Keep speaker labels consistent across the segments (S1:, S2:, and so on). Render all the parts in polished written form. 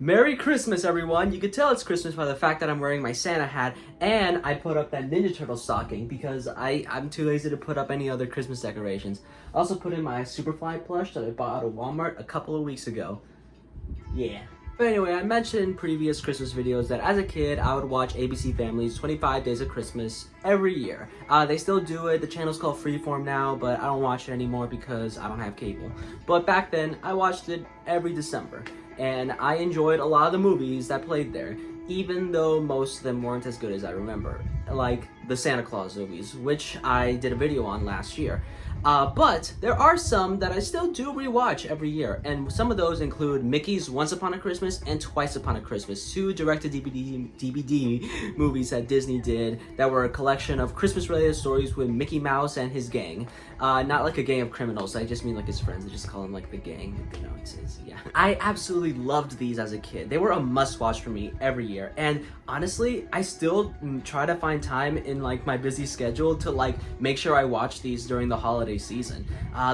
S1: Merry Christmas, everyone! You could tell it's Christmas by the fact that I'm wearing my Santa hat, and I put up that Ninja Turtle stocking because I'm too lazy to put up any other Christmas decorations. I also put in my Superfly plush that I bought out of Walmart a couple of weeks ago. Yeah. But anyway, I mentioned in previous Christmas videos that as a kid, I would watch ABC Family's 25 Days of Christmas every year. They still do it. The channel's called Freeform now, but I don't watch it anymore because I don't have cable. But back then, I watched it every December. And I enjoyed a lot of the movies that played there, even though most of them weren't as good as I remember, like the Santa Claus movies, which I did a video on last year. But there are some that I still do rewatch every year, and some of those include Mickey's Once Upon a Christmas and Twice Upon a Christmas, two direct-to-DVD movies that Disney did that were a collection of Christmas-related stories with Mickey Mouse and his gang. Not like a gang of criminals, I just mean like his friends. I just call them like the gang, you know, yeah. I absolutely loved these as a kid. They were a must-watch for me every year, and honestly, I still try to find time in like my busy schedule to like make sure I watch these during the holiday season.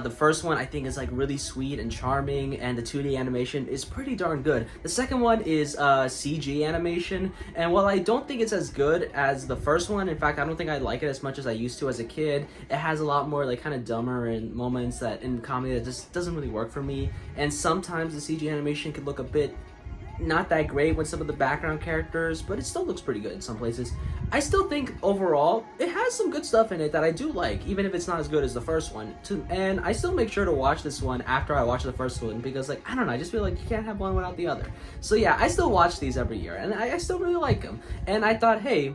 S1: The first one I think is like really sweet and charming, and the 2D animation is pretty darn good. The second one is CG animation, and while I don't think it's as good as the first one, in fact I don't think I like it as much as I used to as a kid, it has a lot more like kind of dumber and moments that in comedy that just doesn't really work for me, and sometimes the CG animation could look a bit not that great with some of the background characters, but it still looks pretty good in some places. I still think overall it has some good stuff in it that I do like, even if it's not as good as the first one. And I still make sure to watch this one after I watch the first one because, like, I don't know, I just feel like you can't have one without the other. So yeah, I still watch these every year, and I still really like them. And I thought, hey,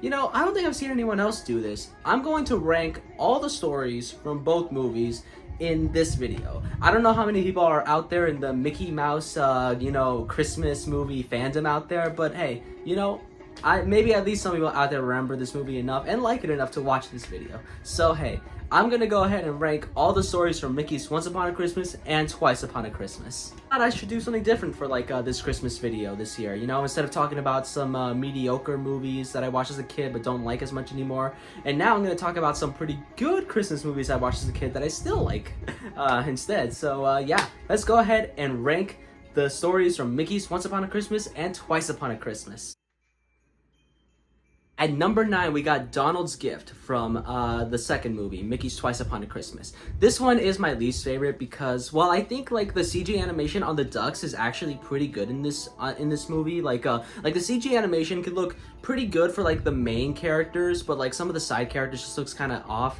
S1: you know, I don't think I've seen anyone else do this. I'm going to rank all the stories from both movies in this video. I don't know how many people are out there in the Mickey Mouse, you know, Christmas movie fandom out there, but hey, you know, maybe at least some people out there remember this movie enough and like it enough to watch this video. So hey, I'm gonna go ahead and rank all the stories from Mickey's Once Upon a Christmas and Twice Upon a Christmas. I thought I should do something different for like this Christmas video this year, you know, instead of talking about some mediocre movies that I watched as a kid but don't like as much anymore. And now I'm gonna talk about some pretty good Christmas movies I watched as a kid that I still like instead. So yeah, let's go ahead and rank the stories from Mickey's Once Upon a Christmas and Twice Upon a Christmas. At number 9, we got Donald's Gift from the second movie, Mickey's Twice Upon a Christmas. This one is my least favorite because, while I think like the CG animation on the ducks is actually pretty good in this movie, like the CG animation could look pretty good for like the main characters, but like some of the side characters just looks kind of off.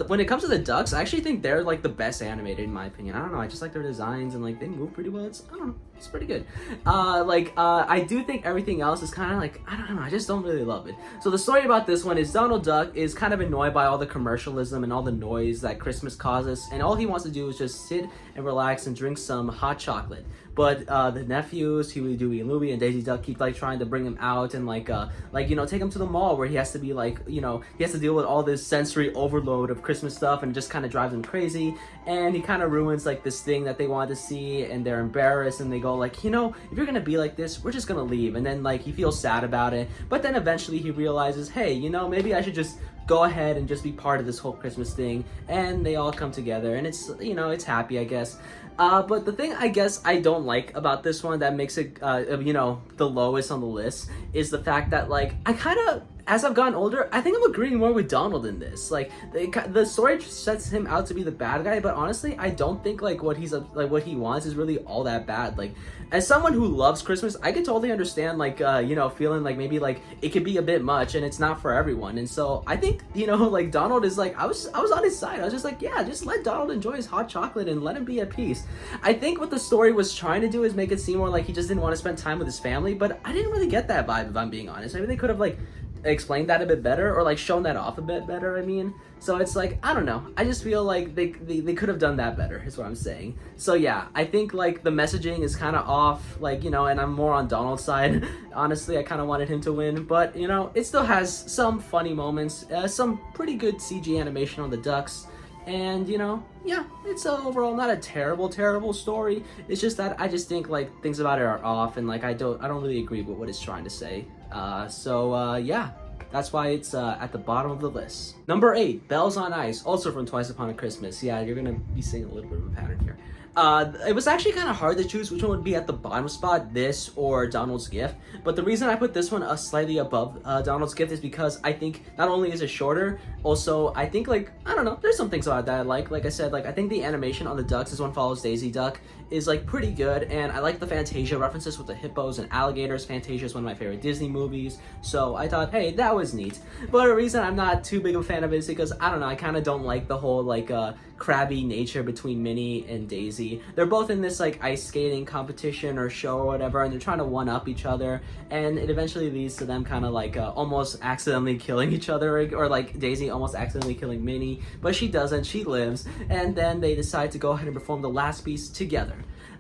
S1: When it comes to the ducks, I actually think they're like the best animated in my opinion. I don't know, I just like their designs and like they move pretty well. I don't know, it's pretty good. I do think everything else is kind of like, I don't know, I just don't really love it. So the story about this one is Donald Duck is kind of annoyed by all the commercialism and all the noise that Christmas causes, and all he wants to do is just sit and relax and drink some hot chocolate. But the nephews, Huey, Dewey, and Louie, and Daisy Duck keep like trying to bring him out and you know, take him to the mall where he has to be like, you know, he has to deal with all this sensory overload of Christmas stuff, and it just kind of drives him crazy. And he kind of ruins like this thing that they wanted to see, and they're embarrassed, and they go like, you know, if you're gonna be like this, we're just gonna leave. And then like he feels sad about it, but then eventually he realizes, hey, you know, maybe I should just go ahead and just be part of this whole Christmas thing. And they all come together, and it's, you know, it's happy, I guess. But the thing I guess I don't like about this one that makes it, you know, the lowest on the list is the fact that, like, I kind of, as I've gotten older, I think I'm agreeing more with Donald in this. Like, the story sets him out to be the bad guy, but honestly, I don't think like what he wants is really all that bad. Like, as someone who loves Christmas, I can totally understand like you know, feeling like maybe like it could be a bit much and it's not for everyone. And so I think, you know, like Donald is like, I was on his side. I was just like, yeah, just let Donald enjoy his hot chocolate and let him be at peace. I think what the story was trying to do is make it seem more like he just didn't want to spend time with his family, but I didn't really get that vibe, if I'm being honest. Maybe they could have like explained that a bit better, or like shown that off a bit better, I mean. So it's like, I don't know, I just feel like they could have done that better, is what I'm saying. So yeah, I think like the messaging is kind of off, like, you know, and I'm more on Donald's side. Honestly, I kind of wanted him to win, but you know, it still has some funny moments, some pretty good CG animation on the ducks, and you know, yeah, it's overall not a terrible story. It's just that I just think like things about it are off, and like I don't really agree with what it's trying to say. Yeah, that's why it's at the bottom of the list. Number 8, Bells on Ice, also from Twice Upon a Christmas. Yeah, you're gonna be seeing a little bit of a pattern here. It was actually kind of hard to choose which one would be at the bottom spot, this or Donald's Gift. But the reason I put this one slightly above Donald's Gift is because I think not only is it shorter, also I think like, I don't know, there's some things about it that I like. Like I said, like I think the animation on the ducks, this one follows Daisy Duck, is like pretty good, and I like the Fantasia references with the hippos and alligators. Fantasia is one of my favorite Disney movies, so I thought, hey, that was neat. But the reason I'm not too big of a fan of it is because, I don't know, I kind of don't like the whole like crabby nature between Minnie and Daisy. They're both in this like ice skating competition or show or whatever, and they're trying to one up each other, and it eventually leads to them kind of like almost accidentally killing each other, or like Daisy almost accidentally killing Minnie, but she doesn't, she lives, and then they decide to go ahead and perform the last piece together.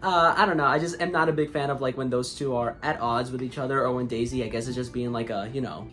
S1: I don't know, I just am not a big fan of like when those two are at odds with each other, or when Daisy, I guess, is just being like a, you know.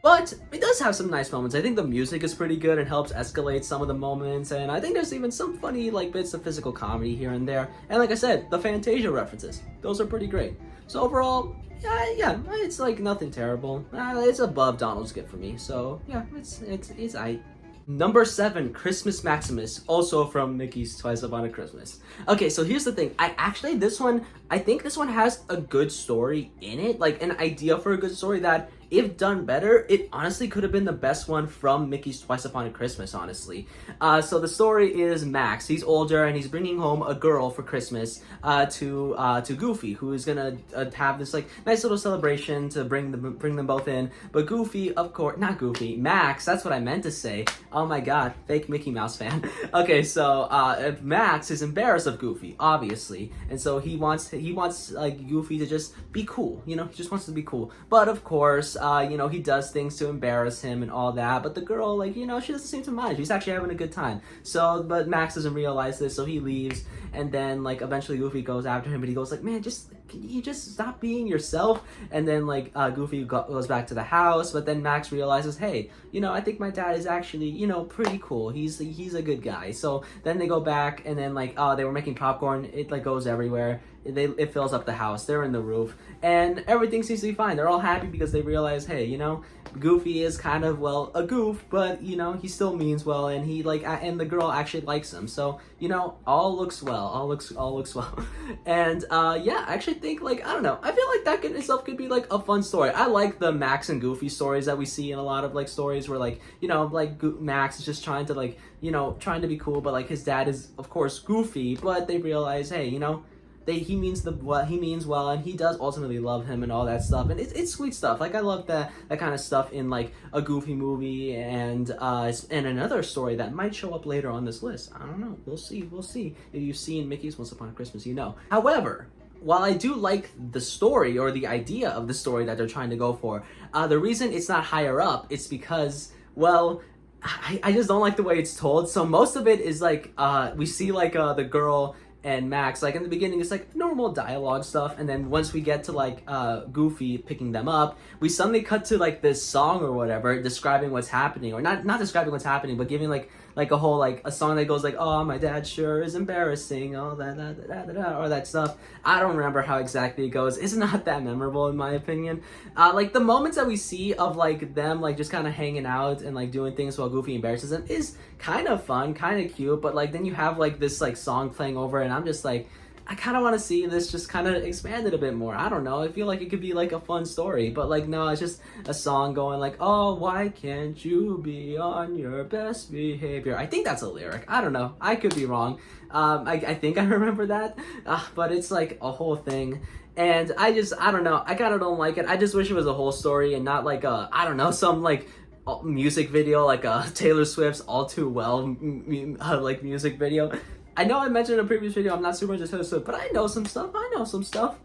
S1: But it does have some nice moments. I think the music is pretty good and helps escalate some of the moments, and I think there's even some funny like bits of physical comedy here and there. And like I said, the Fantasia references, those are pretty great. So overall, yeah, it's like nothing terrible. It's above Donald's Gift for me. So yeah, it's I. Number 7, Christmas Maximus, also from Mickey's Twice Upon a Christmas. Okay, so here's the thing. I think this one has a good story in it, like an idea for a good story that, if done better, it honestly could have been the best one from Mickey's Twice Upon a Christmas, honestly. So the story is Max. He's older and he's bringing home a girl for Christmas to Goofy, who is gonna have this like nice little celebration to bring them both in. But Goofy, of course, not Goofy, Max. That's what I meant to say. Oh my God, fake Mickey Mouse fan. Okay, so Max is embarrassed of Goofy, obviously, and so he wants like Goofy to just be cool. You know, he just wants to be cool. But of course, you know, he does things to embarrass him and all that, but the girl, like, you know, she doesn't seem to mind. She's actually having a good time. So, but Max doesn't realize this, so he leaves, and then, like, eventually Goofy goes after him, but he goes like, man, can you just stop being yourself? And then, like, Goofy goes back to the house, but then Max realizes, hey, you know, I think my dad is actually, you know, pretty cool. He's a good guy. So then they go back, and then, like, they were making popcorn. It, like, goes everywhere. It fills up the house. They're in the roof, and everything seems to be fine. They're all happy because they realize, hey, you know, Goofy is kind of, well, a goof, but, you know, he still means well, and he, like, and the girl actually likes him. So, you know, all looks well. All looks well. And yeah, I actually think, like, I don't know, I feel like that in itself could be like a fun story. I like the Max and Goofy stories that we see in a lot of like stories where, like, you know, like Max is just trying to, like, you know, trying to be cool, but like his dad is of course Goofy, but they realize, hey, you know, he means well, and he does ultimately love him and all that stuff, and it's sweet stuff. Like, I love that kind of stuff in like a Goofy movie, and another story that might show up later on this list. I don't know. We'll see. If you've seen Mickey's Once Upon a Christmas, you know. However, while I do like the story, or the idea of the story that they're trying to go for, the reason it's not higher up, it's because, well, I just don't like the way it's told. So most of it is like we see like the girl and Max, like in the beginning it's like normal dialogue stuff, and then once we get to like Goofy picking them up, we suddenly cut to like this song or whatever describing what's happening, or not describing what's happening, but giving like a whole like a song that goes like, oh, my dad sure is embarrassing, all that all that stuff. I don't remember how exactly it goes. It's not that memorable in my opinion. Like the moments that we see of like them like just kind of hanging out and like doing things while Goofy embarrasses them is kind of fun, kind of cute, but like then you have like this like song playing over, and I'm just like, I kind of want to see this just kind of expanded a bit more. I don't know. I feel like it could be like a fun story, but like no, it's just a song going like, oh, why can't you be on your best behavior? I think that's a lyric. I don't know. I could be wrong. I think I remember that, but it's like a whole thing. And I don't know. I kind of don't like it. I just wish it was a whole story and not like I don't know, some like music video, like Taylor Swift's All Too Well like music video. I know I mentioned in a previous video I'm not super into Taylor Swift, but I know some stuff.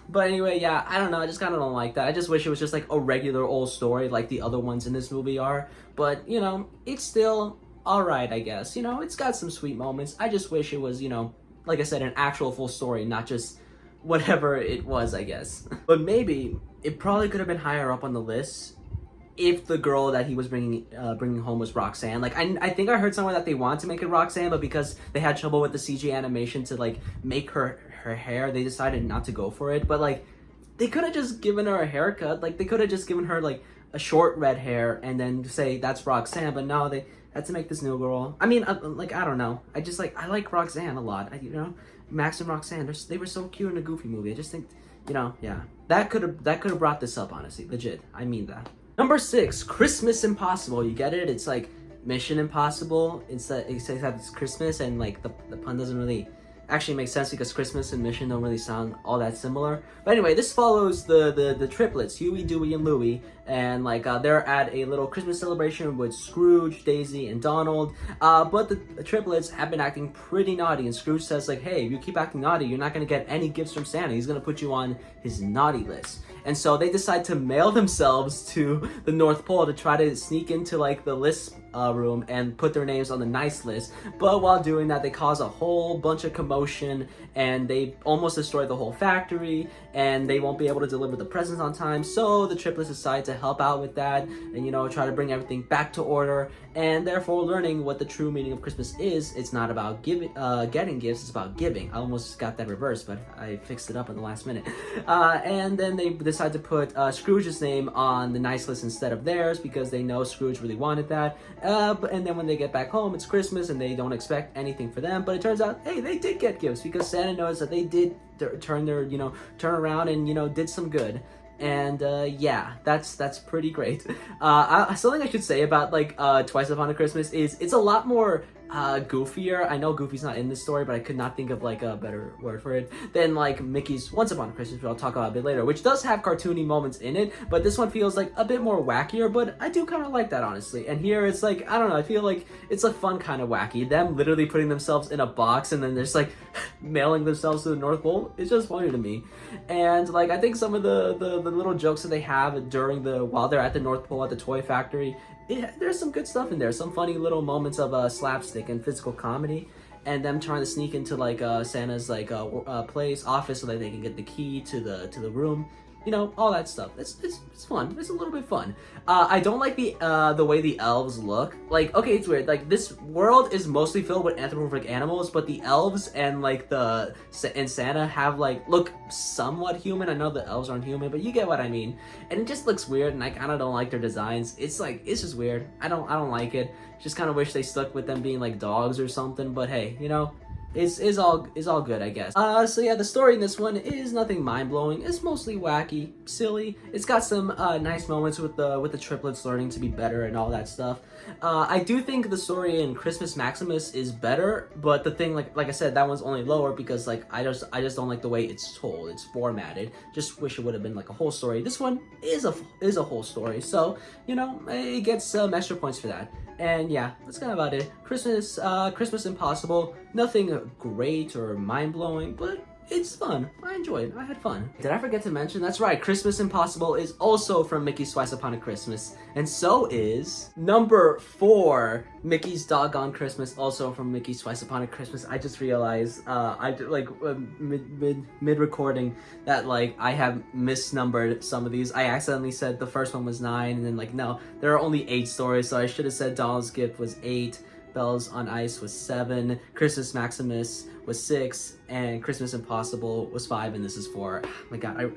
S1: But anyway, yeah, I don't know. I just kind of don't like that. I just wish it was just like a regular old story like the other ones in this movie are. But, you know, it's still alright, I guess. You know, it's got some sweet moments. I just wish it was, you know, like I said, an actual full story, not just whatever it was, I guess. But maybe it probably could have been higher up on the list if the girl that he was bringing home was Roxanne. Like, I think I heard somewhere that they wanted to make it Roxanne, but because they had trouble with the CG animation to like make her hair, they decided not to go for it. But like, they could have just given her a haircut. Like, they could have just given her like a short red hair and then say that's Roxanne, but no, they had to make this new girl. I mean, like, I don't know. I like Roxanne a lot. You know, Max and Roxanne, they were so cute in a Goofy movie. I just think, you know, yeah, that could have brought this up, honestly, legit. I mean that. Number 6, Christmas Impossible. You get it? It's like Mission Impossible. It says it's Christmas, and like the pun doesn't really actually make sense because Christmas and Mission don't really sound all that similar. But anyway, this follows the triplets, Huey, Dewey, and Louie, and like they're at a little Christmas celebration with Scrooge, Daisy, and Donald. But the triplets have been acting pretty naughty, and Scrooge says like, hey, if you keep acting naughty, you're not gonna get any gifts from Santa. He's gonna put you on his naughty list. And so they decide to mail themselves to the North Pole to try to sneak into like the list room and put their names on the nice list. But while doing that, they cause a whole bunch of commotion and they almost destroy the whole factory, and they won't be able to deliver the presents on time. So the triplets decide to help out with that and, you know, try to bring everything back to order, and therefore learning what the true meaning of Christmas is. It's not about getting gifts, it's about giving. I almost got that reversed, but I fixed it up in the last minute. And then they decide to put Scrooge's name on the nice list instead of theirs because they know Scrooge really wanted that. And then when they get back home, it's Christmas and they don't expect anything for them. But it turns out, hey, they did get gifts because Santa knows that they did turn around and, you know, did some good. And yeah, that's pretty great. Something I should say about like Twice Upon a Christmas is it's a lot more goofier. I know Goofy's not in this story, but I could not think of like a better word for it than like Mickey's Once Upon a Christmas, which I'll talk about a bit later, which does have cartoony moments in it, but this one feels like a bit more wackier, but I do kind of like that, honestly. And here it's like, I don't know, I feel like it's a fun kind of wacky. Them literally putting themselves in a box and then they're just like mailing themselves to the North Pole. It's just funny to me. And like, I think some of the little jokes that they have while they're at the North Pole at the toy factory, there's some good stuff in there. Some funny little moments of slapstick and physical comedy, and them trying to sneak into like Santa's like office so that they can get the key to the room. You know, all that stuff. It's fun. It's a little bit fun. I don't like the way the elves look. Like, okay, it's weird. Like, this world is mostly filled with anthropomorphic animals, but the elves and like and Santa have like look somewhat human. I know the elves aren't human, but you get what I mean. And it just looks weird, and I kind of don't like their designs. It's just weird. I don't like it. Just kind of wish they stuck with them being like dogs or something. But hey, you know. Is all good, I guess. So yeah, the story in this one is nothing mind-blowing. It's mostly wacky, silly. It's got some nice moments with the triplets learning to be better and all that stuff. I do think the story in Christmas Maximus is better, but the thing, like I said, that one's only lower because like I just don't like the way it's told. It's formatted. Just wish it would have been like a whole story. This one is a whole story, so you know it gets some extra points for that. And yeah, that's kind of about it. Christmas Impossible. Nothing great or mind-blowing, but it's fun. I enjoyed it. I had fun. Did I forget to mention? That's right, Christmas Impossible is also from Mickey's Twice Upon a Christmas. And so is number 4, Mickey's Doggone Christmas, also from Mickey's Twice Upon a Christmas. I just realized, mid-recording that, like, I have misnumbered some of these. I accidentally said the first one was 9, and then, like, no, there are only 8 stories, so I should have said Donald's Gift was 8. Bells on Ice was 7, Christmas Maximus was 6, and Christmas Impossible was 5, and this is 4. Oh my god,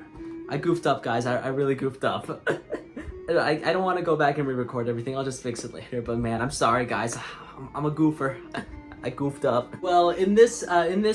S1: I goofed up, guys. I really goofed up. I don't want to go back and re-record everything. I'll just fix it later, but man, I'm sorry, guys. I'm a goofer. I goofed up. Well, in this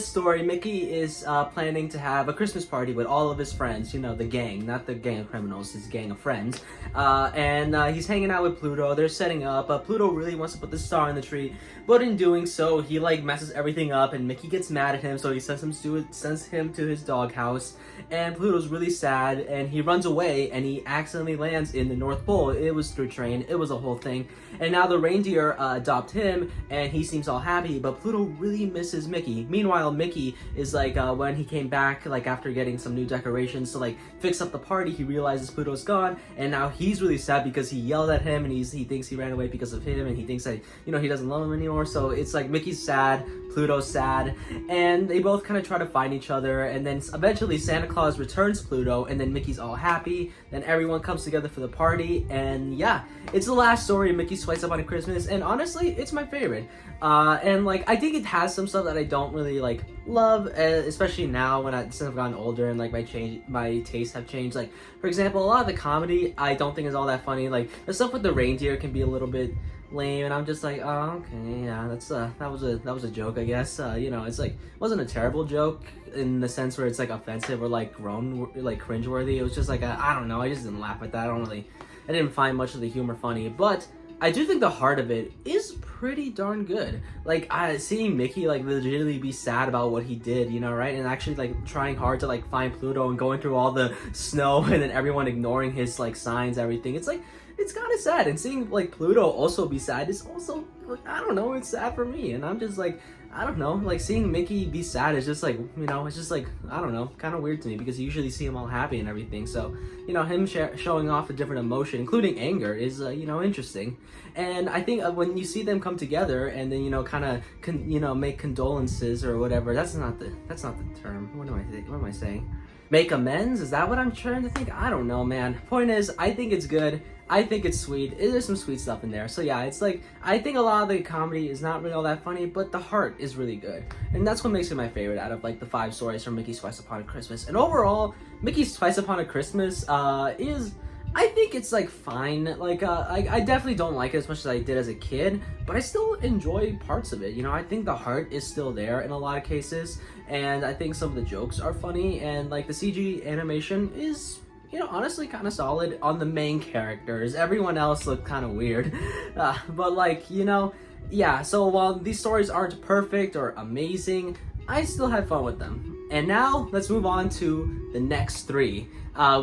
S1: story, Mickey is planning to have a Christmas party with all of his friends. You know, the gang, not the gang of criminals, his gang of friends. And he's hanging out with Pluto. They're setting up. Pluto really wants to put the star in the tree, but in doing so, he like messes everything up, and Mickey gets mad at him. So he sends him to his doghouse. And Pluto's really sad, and he runs away, and he accidentally lands in the North Pole. It was through train. It was a whole thing. And now the reindeer adopt him, and he seems all happy. But Pluto really misses Mickey. Meanwhile, Mickey is like, when he came back, like after getting some new decorations to like fix up the party, he realizes Pluto's gone, and now he's really sad because he yelled at him, and he thinks he ran away because of him, and he thinks that, you know, he doesn't love him anymore. So it's like Mickey's sad, Pluto's sad, and they both kind of try to find each other, and then eventually Santa Claus returns Pluto, and then Mickey's all happy, then everyone comes together for the party, and yeah, it's the last story of Mickey's Twice Upon a Christmas, and honestly, it's my favorite. And like, I think it has some stuff that I don't really like love, especially now since I've gotten older and like my tastes have changed. Like, for example, a lot of the comedy I don't think is all that funny. Like, the stuff with the reindeer can be a little bit lame, and I'm just like, oh, okay, yeah, that was a joke, I guess. You know, it's like, it wasn't a terrible joke in the sense where it's like offensive or like like cringeworthy. It was just like I don't know, I just didn't laugh at that. I didn't find much of the humor funny, but I do think the heart of it is pretty darn good. Like, seeing Mickey like legitimately be sad about what he did, you know, right? And actually like trying hard to like find Pluto and going through all the snow and then everyone ignoring his like signs, everything. It's like, it's kind of sad. And seeing like Pluto also be sad is also, like, I don't know, it's sad for me. And I'm just like, I don't know, like seeing Mickey be sad is just like, you know, it's just like, I don't know, kind of weird to me because you usually see him all happy and everything. So, you know, him showing off a different emotion, including anger, is, you know, interesting. And I think when you see them come together and then, you know, kind of, you know, make condolences or whatever, that's not the term. What am I saying? Make amends? Is that what I'm trying to think? I don't know, man. Point is, I think it's good. I think it's sweet. There's some sweet stuff in there. So yeah, it's like, I think a lot of the comedy is not really all that funny, but the heart is really good. And that's what makes it my favorite out of like the 5 stories from Mickey's Twice Upon a Christmas. And overall, Mickey's Twice Upon a Christmas is, I think it's like fine. Like, I definitely don't like it as much as I did as a kid, but I still enjoy parts of it. You know, I think the heart is still there in a lot of cases, and I think some of the jokes are funny, and like the CG animation is, you know, honestly kind of solid on the main characters. Everyone else looked kind of weird. But like, you know, yeah, so while these stories aren't perfect or amazing, I still had fun with them. And now let's move on to the next 3,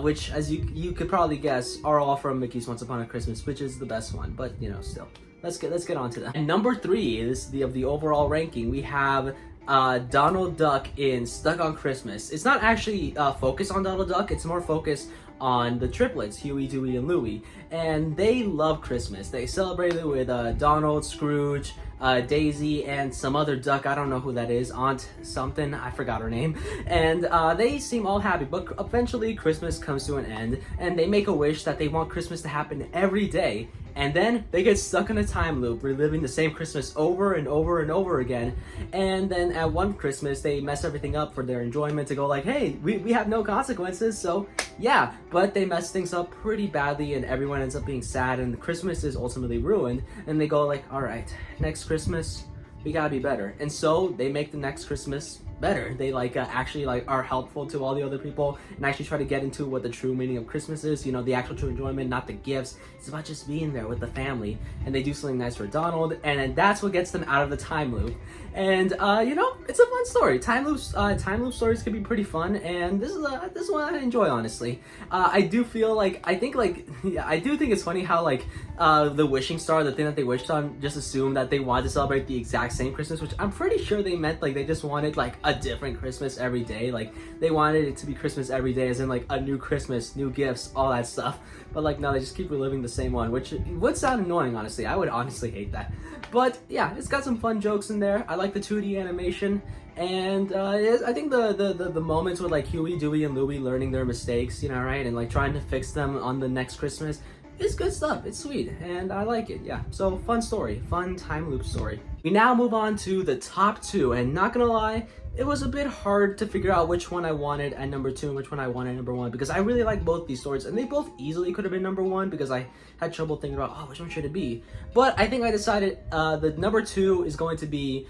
S1: which, as you could probably guess, are all from Mickey's Once Upon a Christmas, which is the best one, but you know, still. Let's get on to that. And number 3 is of the overall ranking. We have Donald Duck in Stuck on Christmas. It's not actually focused on Donald Duck, it's more focused on the triplets, Huey, Dewey, and Louie. And they love Christmas. They celebrate it with Donald, Scrooge, Daisy, and some other duck. I don't know who that is. Aunt something. I forgot her name. And they seem all happy. But eventually Christmas comes to an end, and they make a wish that they want Christmas to happen every day. And then they get stuck in a time loop, reliving the same Christmas over and over and over again. And then at one Christmas, they mess everything up for their enjoyment to go like, hey, we have no consequences, so yeah. But they mess things up pretty badly, and everyone ends up being sad, and Christmas is ultimately ruined. And they go like, all right, next Christmas, we gotta be better. And so they make the next Christmas better. They like actually like are helpful to all the other people and actually try to get into what the true meaning of Christmas is, you know, the actual true enjoyment, not the gifts. It's about just being there with the family. And they do something nice for Donald, and then that's what gets them out of the time loop. And you know, it's a fun story. Time loop stories can be pretty fun, and this is one I enjoy, honestly. I do feel like I do think it's funny how like the wishing star, the thing that they wished on, just assumed that they wanted to celebrate the exact same Christmas, which I'm pretty sure they meant like they just wanted like a different Christmas every day. Like they wanted it to be Christmas every day, as in like a new Christmas, new gifts, all that stuff. But like no, they just keep reliving the same one, which would sound annoying, honestly. I would honestly hate that. But yeah, it's got some fun jokes in there. I like the 2D animation, and I think the moments with like Huey, Dewey, and Louie learning their mistakes, you know, right, and like trying to fix them on the next Christmas, it's good stuff. It's sweet, and I like it. Yeah, so fun story, fun time loop story. We now move on to the top 2, and not gonna lie, it was a bit hard to figure out which one I wanted at number 2 and which one I wanted at number 1, because I really like both these stories, and they both easily could have been number 1 because I had trouble thinking about, oh, which one should it be? But I think I decided the number 2 is going to be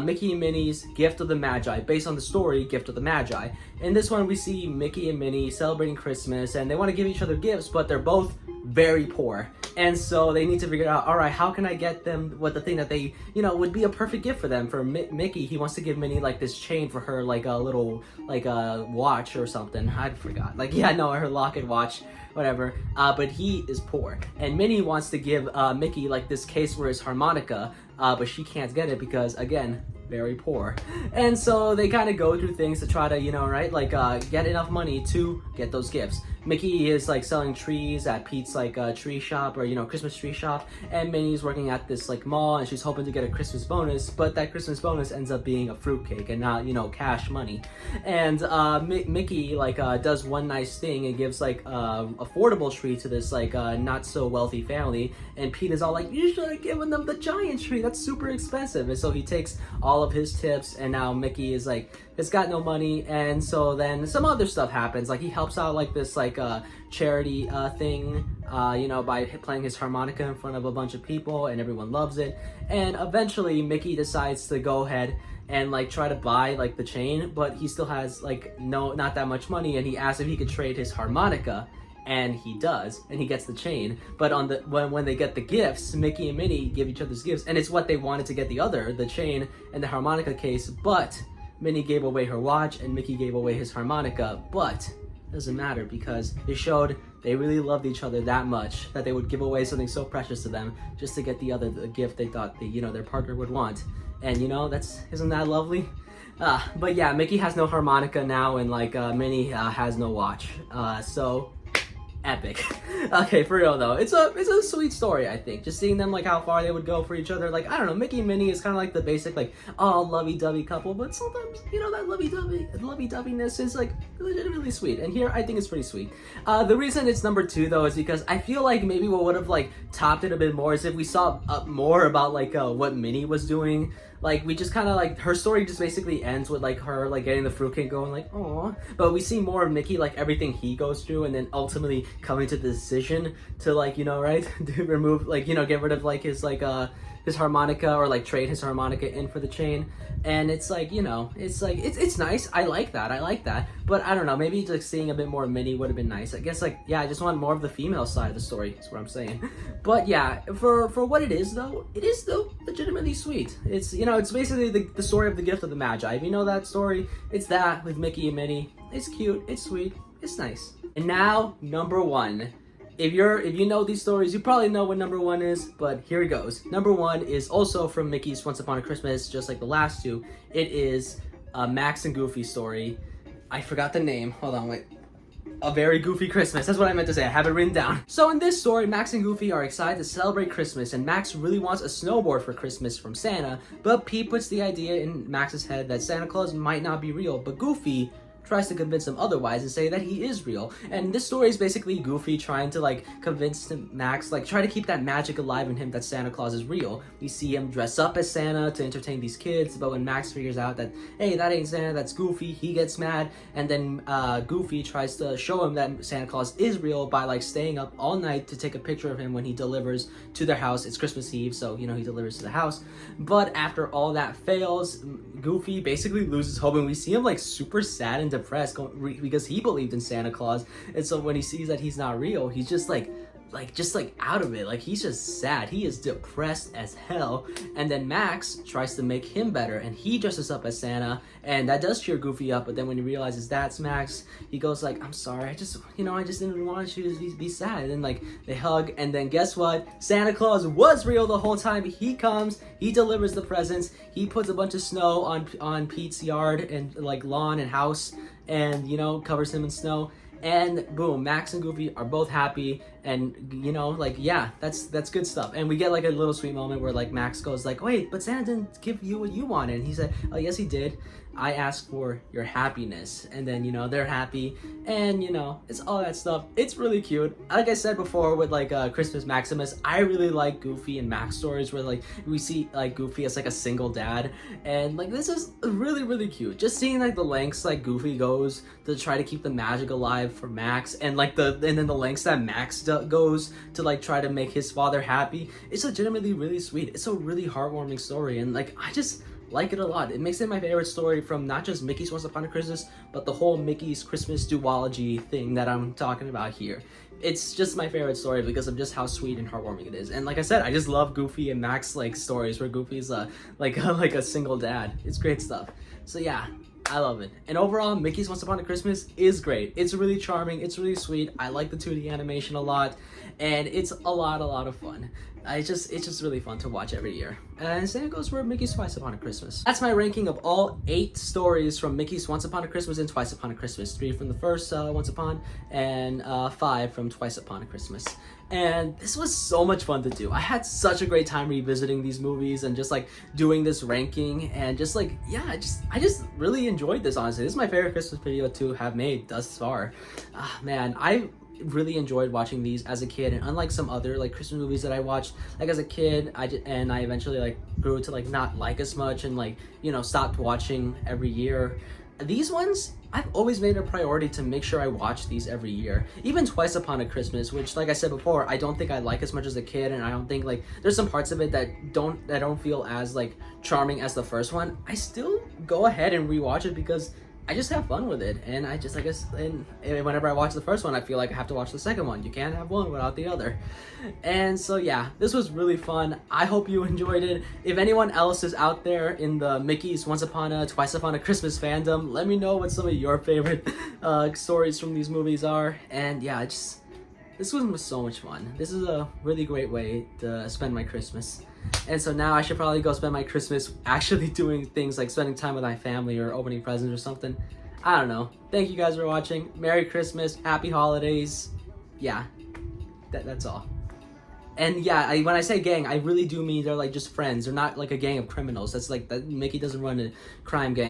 S1: Mickey and Minnie's Gift of the Magi, based on the story Gift of the Magi. In this one, we see Mickey and Minnie celebrating Christmas, and they want to give each other gifts, but they're both very poor. And so they need to figure out, all right, how can I get them what the thing that they, you know, would be a perfect gift for them. For Mickey, he wants to give Minnie like this chain for her, like a little, like a watch or something. I forgot. Like, yeah, no, her locket watch, whatever. But he is poor. And Minnie wants to give Mickey like this case for his harmonica, but she can't get it because, again, very poor. And so they kind of go through things to try to, you know, right, like get enough money to get those gifts. Mickey is like selling trees at Pete's like tree shop, or Christmas tree shop, and Minnie's working at this like mall, and she's hoping to get a Christmas bonus, but that Christmas bonus ends up being a fruitcake and not cash money. And Mickey like does one nice thing and gives like affordable tree to this like not so wealthy family, and Pete is all like, you should have given them the giant tree, that's super expensive. And so he takes all of his tips, and now Mickey is like, has got no money. And so then some other stuff happens, like he helps out like this like charity thing by playing his harmonica in front of a bunch of people, and everyone loves it. And eventually Mickey decides to go ahead and like try to buy like the chain, but he still has like not that much money, and he asks if he could trade his harmonica, and he does, and he gets the chain. But on when they get the gifts, Mickey and Minnie give each other's gifts, and it's what they wanted to get the chain and the harmonica case, but Minnie gave away her watch and Mickey gave away his harmonica. But it doesn't matter, because it showed they really loved each other that much that they would give away something so precious to them just to get the gift they thought their partner would want. And isn't that lovely? But yeah, Mickey has no harmonica now, and like Minnie has no watch. So epic. Okay, for real though, it's a sweet story. I think just seeing them, like how far they would go for each other. Like, I don't know, Mickey and Minnie is kind of like the basic like lovey-dovey couple, but sometimes that lovey-doveyness is like legitimately sweet, and here I think it's pretty sweet. The reason it's number 2 though is because I feel like maybe what would have like topped it a bit more is if we saw more about like what Minnie was doing. Like, we just kind of like, her story just basically ends with like her like getting the fruitcake going, like, oh, but we see more of Mickey, like everything he goes through, and then ultimately coming to the decision to like right, to remove like get rid of like his harmonica, or like trade his harmonica in for the chain. And it's like it's like it's nice. I like that, but I don't know, maybe just seeing a bit more of Minnie would have been nice. I guess, like, yeah, I just want more of the female side of the story, is what I'm saying. But yeah, for what it is though, it is though legitimately sweet. It's it's basically the story of the gift of the Magi. If you know that story, it's that with Mickey and Minnie. It's cute, it's sweet, it's nice. And now number 1. If you know these stories, you probably know what number 1 is, but here it goes. Number 1 is also from Mickey's Once Upon a Christmas, just like the last 2. It is a Max and Goofy story. I forgot the name. Hold on, wait. A Very Goofy Christmas. That's what I meant to say. I have it written down. So in this story, Max and Goofy are excited to celebrate Christmas, and Max really wants a snowboard for Christmas from Santa, but Pete puts the idea in Max's head that Santa Claus might not be real, but Goofy tries to convince him otherwise and say that he is real. And this story is basically Goofy trying to like convince Max, like try to keep that magic alive in him that Santa Claus is real. We see him dress up as Santa to entertain these kids, but when Max figures out that, hey, that ain't Santa, that's Goofy, he gets mad, and then Goofy tries to show him that Santa Claus is real by like staying up all night to take a picture of him when he delivers to their house. It's Christmas Eve, so he delivers to the house. But after all that fails, Goofy basically loses hope, and we see him like super sad and depressed because he believed in Santa Claus. And so when he sees that he's not real, he's just like out of it. Like, he's just sad. He is depressed as hell. And then Max tries to make him better, and he dresses up as Santa, and that does cheer Goofy up. But then when he realizes that's Max, he goes like, I'm sorry, I just didn't want you to be sad. And then like they hug, and then guess what? Santa Claus was real the whole time. He comes, he delivers the presents, he puts a bunch of snow on Pete's yard and like lawn and house, and covers him in snow. And boom, Max and Goofy are both happy, and like, yeah, that's good stuff. And we get like a little sweet moment where like Max goes like, wait, but Santa didn't give you what you wanted. And he said, oh yes he did, I asked for your happiness. And then they're happy, and it's all that stuff. It's really cute. Like I said before with like Christmas Maximus, I really like Goofy and Max stories where like we see like Goofy as like a single dad, and like this is really, really cute. Just seeing like the lengths like Goofy goes to try to keep the magic alive for Max, and like and then the lengths that Max goes to like try to make his father happy. It's legitimately really sweet. It's a really heartwarming story, and like I just like it a lot. It makes it my favorite story from not just Mickey's Once Upon a Christmas, but the whole Mickey's Christmas duology thing that I'm talking about here. It's just my favorite story because of just how sweet and heartwarming it is. And like I said, I just love Goofy and Max like stories where Goofy's like a single dad. It's great stuff. So yeah, I love it. And overall, Mickey's Once Upon a Christmas is great. It's really charming. It's really sweet. I like the 2D animation a lot, and it's a lot of fun. It's just really fun to watch every year. And same goes for Mickey's Twice Upon a Christmas. That's my ranking of all 8 stories from Mickey's Once Upon a Christmas and Twice Upon a Christmas. 3 from the first Once Upon, and 5 from Twice Upon a Christmas. And this was so much fun to do. I had such a great time revisiting these movies and just like doing this ranking, and just like, yeah, I just really enjoyed this, honestly. This is my favorite Christmas video to have made thus far. Man, I really enjoyed watching these as a kid, and unlike some other like Christmas movies that I watched like as a kid, I eventually like grew to like not like as much, and like, you know, stopped watching every year. These ones, I've always made it a priority to make sure I watch these every year. Even Twice Upon a Christmas, which, like I said before, I don't think I like as much as a kid, and I don't think, like, there's some parts of it that don't feel as like charming as the first one. I still go ahead and rewatch it because I just have fun with it, and I guess, and whenever I watch the first one, I feel like I have to watch the second one. You can't have one without the other. And so yeah, this was really fun. I hope you enjoyed it. If anyone else is out there in the Mickey's Once Upon a, Twice Upon a Christmas fandom, let me know what some of your favorite stories from these movies are. And yeah, this one was so much fun. This is a really great way to spend my Christmas. And so now I should probably go spend my Christmas actually doing things like spending time with my family or opening presents or something. I don't know. Thank you guys for watching. Merry Christmas. Happy holidays. Yeah, that's all. And yeah, when I say gang, I really do mean they're like just friends. They're not like a gang of criminals. That's like, that Mickey doesn't run a crime gang.